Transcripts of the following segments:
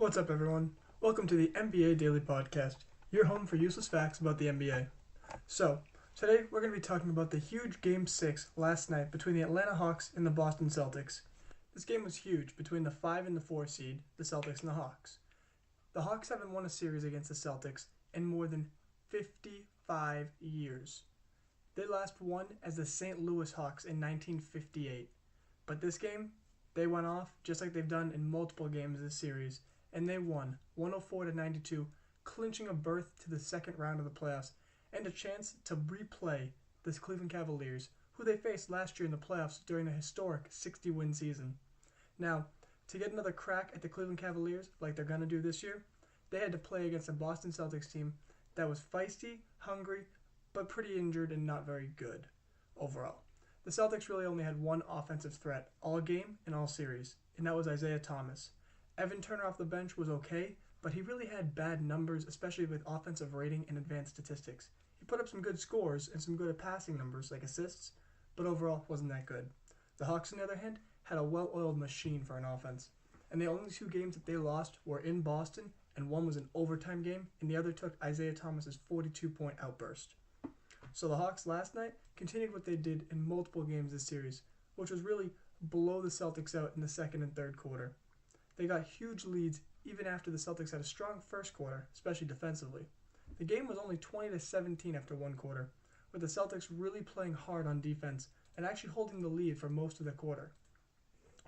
What's up, everyone? Welcome to the NBA Daily Podcast, your home for useless facts about the NBA. So, today we're going to be talking about the huge Game 6 last night between the Atlanta Hawks and the Boston Celtics. This game was huge between the 5 and the 4 seed, the Celtics and the Hawks. The Hawks haven't won a series against the Celtics in more than 55 years. They last won as the St. Louis Hawks in 1958. But this game, they went off just like they've done in multiple games this series, and they won 104-92, clinching a berth to the second round of the playoffs and a chance to replay the Cleveland Cavaliers, who they faced last year in the playoffs during a historic 60-win season. Now, to get another crack at the Cleveland Cavaliers like they're going to do this year, they had to play against a Boston Celtics team that was feisty, hungry, but pretty injured and not very good overall. The Celtics really only had one offensive threat all game and all series, and that was Isaiah Thomas. Evan Turner off the bench was okay, but he really had bad numbers, especially with offensive rating and advanced statistics. He put up some good scores and some good passing numbers like assists, but overall wasn't that good. The Hawks, on the other hand, had a well-oiled machine for an offense, and the only two games that they lost were in Boston, and one was an overtime game, and the other took Isaiah Thomas's 42-point outburst. So the Hawks last night continued what they did in multiple games this series, which was really blow the Celtics out in the second and third quarter. They got huge leads even after the Celtics had a strong first quarter, especially defensively. The game was only 20-17 after one quarter, with the Celtics really playing hard on defense and actually holding the lead for most of the quarter.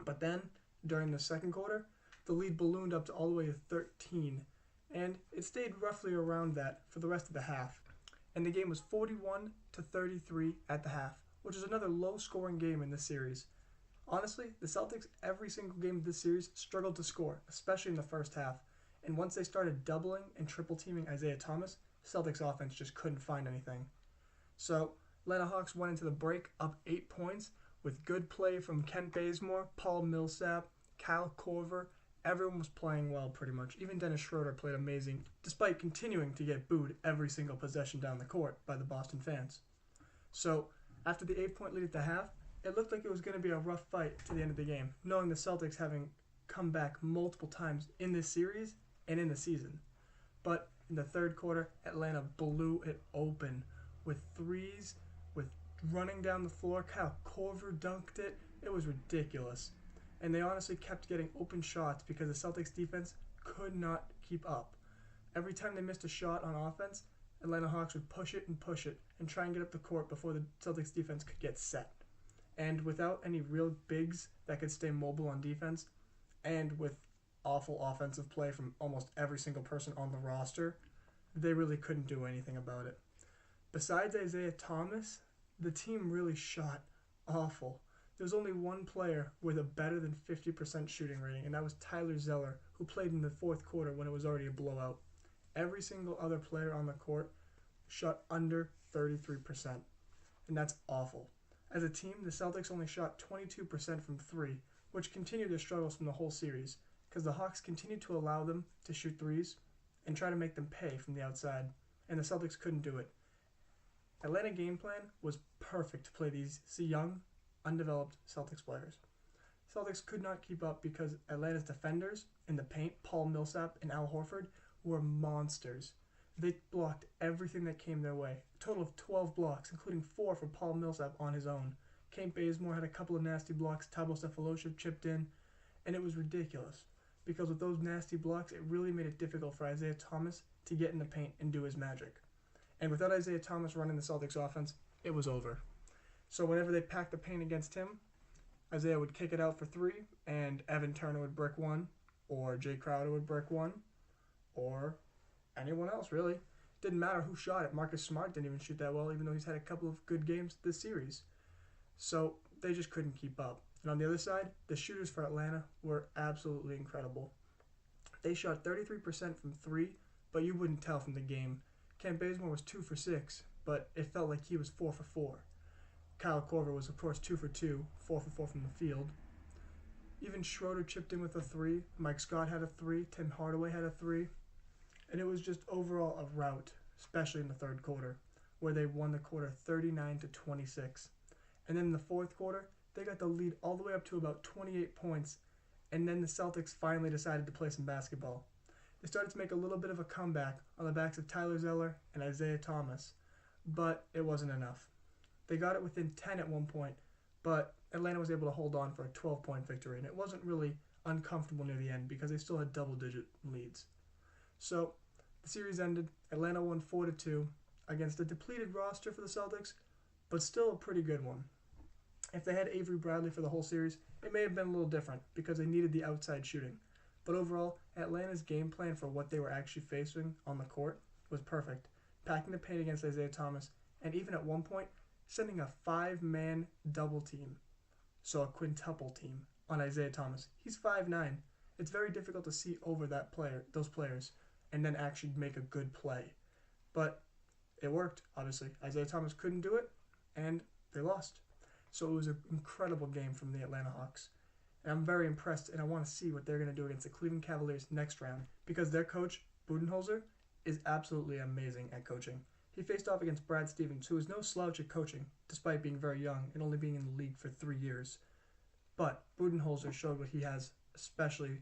But then, during the second quarter, the lead ballooned up to all the way to 13, and it stayed roughly around that for the rest of the half. And the game was 41-33 at the half, which is another low-scoring game in this series. Honestly, the Celtics, every single game of this series, struggled to score, especially in the first half. And once they started doubling and triple-teaming Isaiah Thomas, Celtics offense just couldn't find anything. So, Atlanta Hawks went into the break up 8 points with good play from Kent Bazemore, Paul Millsap, Kyle Korver. Everyone was playing well pretty much. Even Dennis Schroeder played amazing, despite continuing to get booed every single possession down the court by the Boston fans. So, after the 8-point lead at the half, it looked like it was going to be a rough fight to the end of the game, knowing the Celtics having come back multiple times in this series and in the season. But in the third quarter, Atlanta blew it open with threes, with running down the floor. Kyle Korver dunked it. It was ridiculous. And they honestly kept getting open shots because the Celtics defense could not keep up. Every time they missed a shot on offense, Atlanta Hawks would push it and try and get up the court before the Celtics defense could get set. And without any real bigs that could stay mobile on defense, and with awful offensive play from almost every single person on the roster, they really couldn't do anything about it. Besides Isaiah Thomas, the team really shot awful. There was only one player with a better than 50% shooting rating, and that was Tyler Zeller, who played in the fourth quarter when it was already a blowout. Every single other player on the court shot under 33%, and that's awful. As a team, the Celtics only shot 22% from three, which continued their struggles from the whole series, because the Hawks continued to allow them to shoot threes and try to make them pay from the outside, and the Celtics couldn't do it. Atlanta game plan was perfect to play these young, undeveloped Celtics players. Celtics could not keep up because Atlanta's defenders in the paint, Paul Millsap and Al Horford, were monsters. They blocked everything that came their way. A total of 12 blocks, including 4 for Paul Millsap on his own. Kent Bazemore had a couple of nasty blocks. Thabo Sefolosha chipped in. And it was ridiculous. Because with those nasty blocks, it really made it difficult for Isaiah Thomas to get in the paint and do his magic. And without Isaiah Thomas running the Celtics offense, it was over. So whenever they packed the paint against him, Isaiah would kick it out for three, and Evan Turner would brick one, or Jay Crowder would brick one, or anyone else, really. Didn't matter who shot it. Marcus Smart didn't even shoot that well, even though he's had a couple of good games this series. So they just couldn't keep up. And on the other side, the shooters for Atlanta were absolutely incredible. They shot 33% from three, but you wouldn't tell from the game. Kent Bazemore was 2 for 6, but it felt like he was 4 for 4. Kyle Korver was, of course, 2 for 2, 4 for 4 from the field. Even Schroeder chipped in with a 3. Mike Scott had a 3. Tim Hardaway had a 3. And it was just overall a rout, especially in the third quarter, where they won the quarter 39-26. And then in the fourth quarter, they got the lead all the way up to about 28 points, and then the Celtics finally decided to play some basketball. They started to make a little bit of a comeback on the backs of Tyler Zeller and Isaiah Thomas, but it wasn't enough. They got it within 10 at one point, but Atlanta was able to hold on for a 12-point victory, and it wasn't really uncomfortable near the end because they still had double-digit leads. So the series ended. Atlanta won 4-2 against a depleted roster for the Celtics, but still a pretty good one. If they had Avery Bradley for the whole series, it may have been a little different because they needed the outside shooting. But overall, Atlanta's game plan for what they were actually facing on the court was perfect, packing the paint against Isaiah Thomas, and even at one point, sending a 5-man double team, so a quintuple team, on Isaiah Thomas. He's 5'9". It's very difficult to see over those players, and then actually make a good play. But it worked, obviously. Isaiah Thomas couldn't do it, and they lost. So it was an incredible game from the Atlanta Hawks. And I'm very impressed, and I want to see what they're going to do against the Cleveland Cavaliers next round, because their coach, Budenholzer, is absolutely amazing at coaching. He faced off against Brad Stevens, who is no slouch at coaching, despite being very young and only being in the league for 3 years. But Budenholzer showed what he has, especially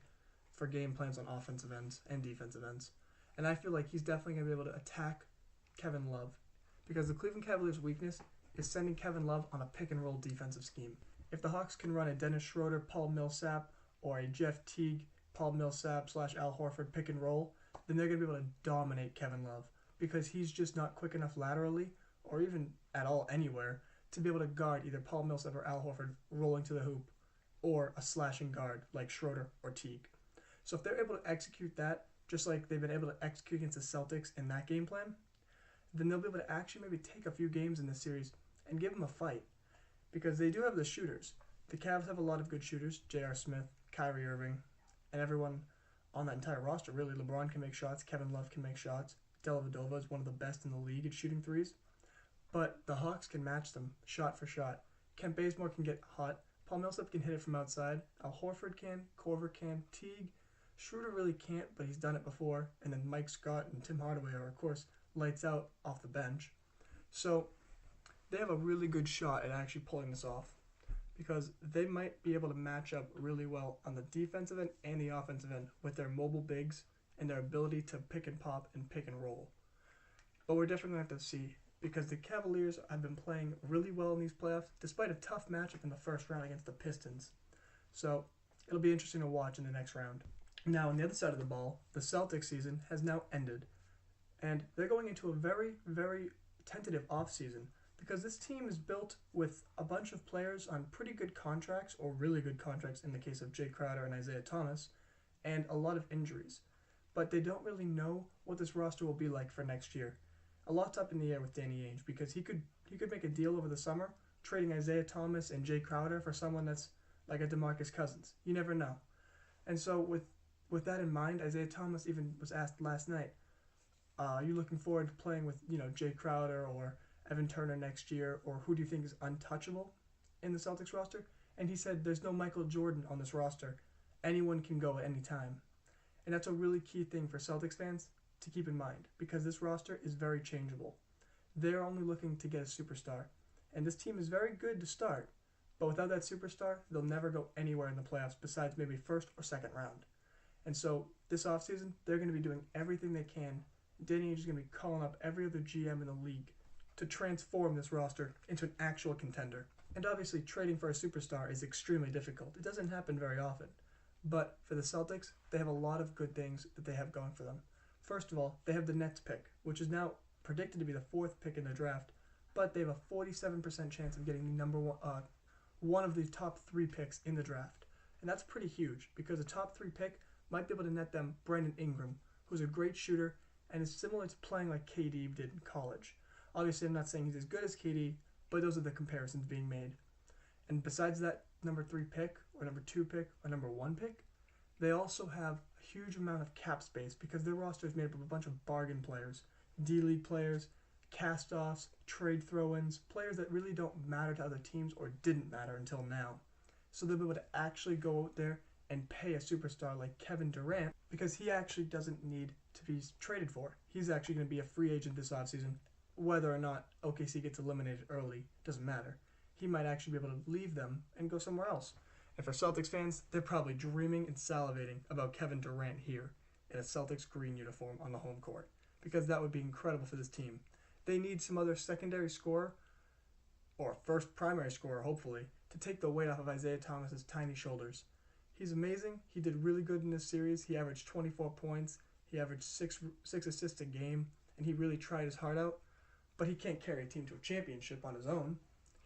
for game plans on offensive ends and defensive ends. And I feel like he's definitely going to be able to attack Kevin Love, because the Cleveland Cavaliers' weakness is sending Kevin Love on a pick-and-roll defensive scheme. If the Hawks can run a Dennis Schroeder, Paul Millsap, or a Jeff Teague, Paul Millsap / Al Horford pick-and-roll, then they're going to be able to dominate Kevin Love, because he's just not quick enough laterally, or even at all anywhere, to be able to guard either Paul Millsap or Al Horford rolling to the hoop, or a slashing guard like Schroeder or Teague. So if they're able to execute that, just like they've been able to execute against the Celtics in that game plan, then they'll be able to actually maybe take a few games in this series and give them a fight. Because they do have the shooters. The Cavs have a lot of good shooters. J.R. Smith, Kyrie Irving, and everyone on that entire roster. Really, LeBron can make shots. Kevin Love can make shots. Dellavedova is one of the best in the league at shooting threes. But the Hawks can match them shot for shot. Kent Bazemore can get hot. Paul Millsap can hit it from outside. Al Horford can. Korver can. Teague. Schroeder really can't, but he's done it before. And then Mike Scott and Tim Hardaway are, of course, lights out off the bench. So they have a really good shot at actually pulling this off, because they might be able to match up really well on the defensive end and the offensive end with their mobile bigs and their ability to pick and pop and pick and roll. But we're definitely going to have to see, because the Cavaliers have been playing really well in these playoffs, despite a tough matchup in the first round against the Pistons. So it'll be interesting to watch in the next round. Now, on the other side of the ball, the Celtics season has now ended, and they're going into a very, very tentative offseason, because this team is built with a bunch of players on pretty good contracts, or really good contracts in the case of Jay Crowder and Isaiah Thomas, and a lot of injuries. But they don't really know what this roster will be like for next year. A lot's up in the air with Danny Ainge, because he could make a deal over the summer, trading Isaiah Thomas and Jay Crowder for someone that's like a DeMarcus Cousins. You never know. And so with that in mind, Isaiah Thomas even was asked last night, are you looking forward to playing with Jay Crowder or Evan Turner next year, or who do you think is untouchable in the Celtics roster? And he said, there's no Michael Jordan on this roster. Anyone can go at any time. And that's a really key thing for Celtics fans to keep in mind, because this roster is very changeable. They're only looking to get a superstar. And this team is very good to start, but without that superstar, they'll never go anywhere in the playoffs besides maybe first or second round. And so this offseason, they're going to be doing everything they can. Danny Ainge is going to be calling up every other GM in the league to transform this roster into an actual contender. And obviously, trading for a superstar is extremely difficult. It doesn't happen very often. But for the Celtics, they have a lot of good things that they have going for them. First of all, they have the Nets pick, which is now predicted to be the 4th pick in the draft, but they have a 47% chance of getting one of the top 3 picks in the draft. And that's pretty huge, because the top 3 pick might be able to net them Brandon Ingram, who's a great shooter and is similar to playing like KD did in college. Obviously, I'm not saying he's as good as KD, but those are the comparisons being made. And besides that number 3 pick, or number 2 pick, or number 1 pick, they also have a huge amount of cap space, because their roster is made up of a bunch of bargain players, D-League players, cast-offs, trade throw-ins, players that really don't matter to other teams or didn't matter until now. So they'll be able to actually go out there and pay a superstar like Kevin Durant, because he actually doesn't need to be traded for. He's actually going to be a free agent this offseason. Whether or not OKC gets eliminated early doesn't matter. He might actually be able to leave them and go somewhere else. And for Celtics fans, they're probably dreaming and salivating about Kevin Durant here in a Celtics green uniform on the home court, because that would be incredible for this team. They need some other secondary scorer, or first primary scorer, hopefully, to take the weight off of Isaiah Thomas's tiny shoulders. He's amazing. He did really good in this series. He averaged 24 points. He averaged six assists a game, and he really tried his heart out. But he can't carry a team to a championship on his own.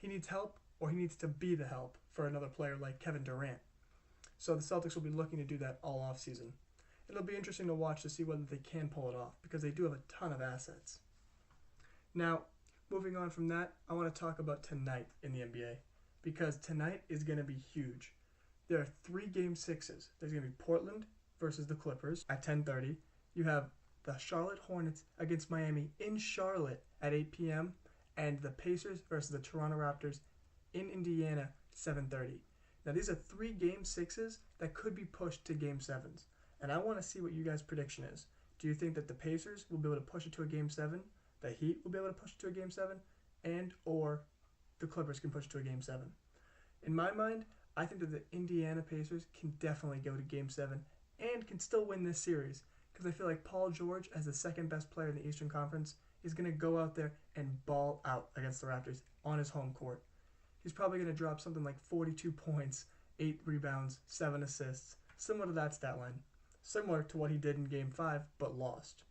He needs help, or he needs to be the help for another player like Kevin Durant. So the Celtics will be looking to do that all offseason. It'll be interesting to watch to see whether they can pull it off, because they do have a ton of assets. Now, moving on from that, I want to talk about tonight in the NBA, because tonight is going to be huge. There are 3 Game 6s. There's going to be Portland versus the Clippers at 10:30. You have the Charlotte Hornets against Miami in Charlotte at 8 p.m. and the Pacers versus the Toronto Raptors in Indiana 7:30. Now these are 3 Game 6s that could be pushed to Game 7s. And I want to see what you guys' prediction is. Do you think that the Pacers will be able to push it to a Game 7? The Heat will be able to push it to a Game 7? And or the Clippers can push it to a Game 7? In my mind, I think that the Indiana Pacers can definitely go to Game 7 and can still win this series, because I feel like Paul George, as the second best player in the Eastern Conference, is going to go out there and ball out against the Raptors on his home court. He's probably going to drop something like 42 points, 8 rebounds, 7 assists, similar to that stat line. Similar to what he did in Game 5, but lost.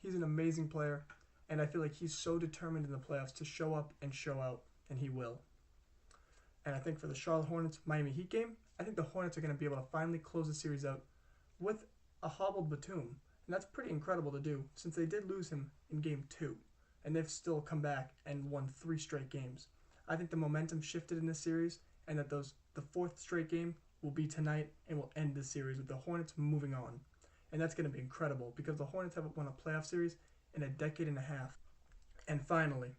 He's an amazing player, and I feel like he's so determined in the playoffs to show up and show out, and he will. And I think for the Charlotte Hornets-Miami Heat game, I think the Hornets are going to be able to finally close the series out with a hobbled Batum. And that's pretty incredible to do, since they did lose him in Game 2, and they've still come back and won 3 straight games. I think the momentum shifted in this series, and that the 4th straight game will be tonight and will end the series with the Hornets moving on. And that's going to be incredible, because the Hornets haven't won a playoff series in a decade and a half. And finally,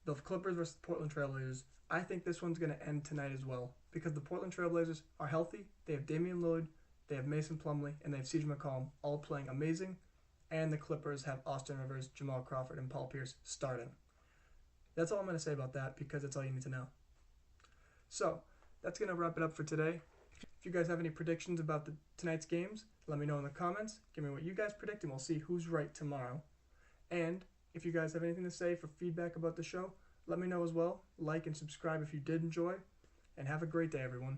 the Clippers versus the Portland Trailblazers. I think this one's going to end tonight as well, because the Portland Trailblazers are healthy. They have Damian Lillard, they have Mason Plumlee, and they have CJ McCollum all playing amazing. And the Clippers have Austin Rivers, Jamal Crawford, and Paul Pierce starting. That's all I'm going to say about that, because that's all you need to know. So, that's going to wrap it up for today. If you guys have any predictions about tonight's games, let me know in the comments. Give me what you guys predict, and we'll see who's right tomorrow. And if you guys have anything to say for feedback about the show, let me know as well. Like and subscribe if you did enjoy. And have a great day, everyone.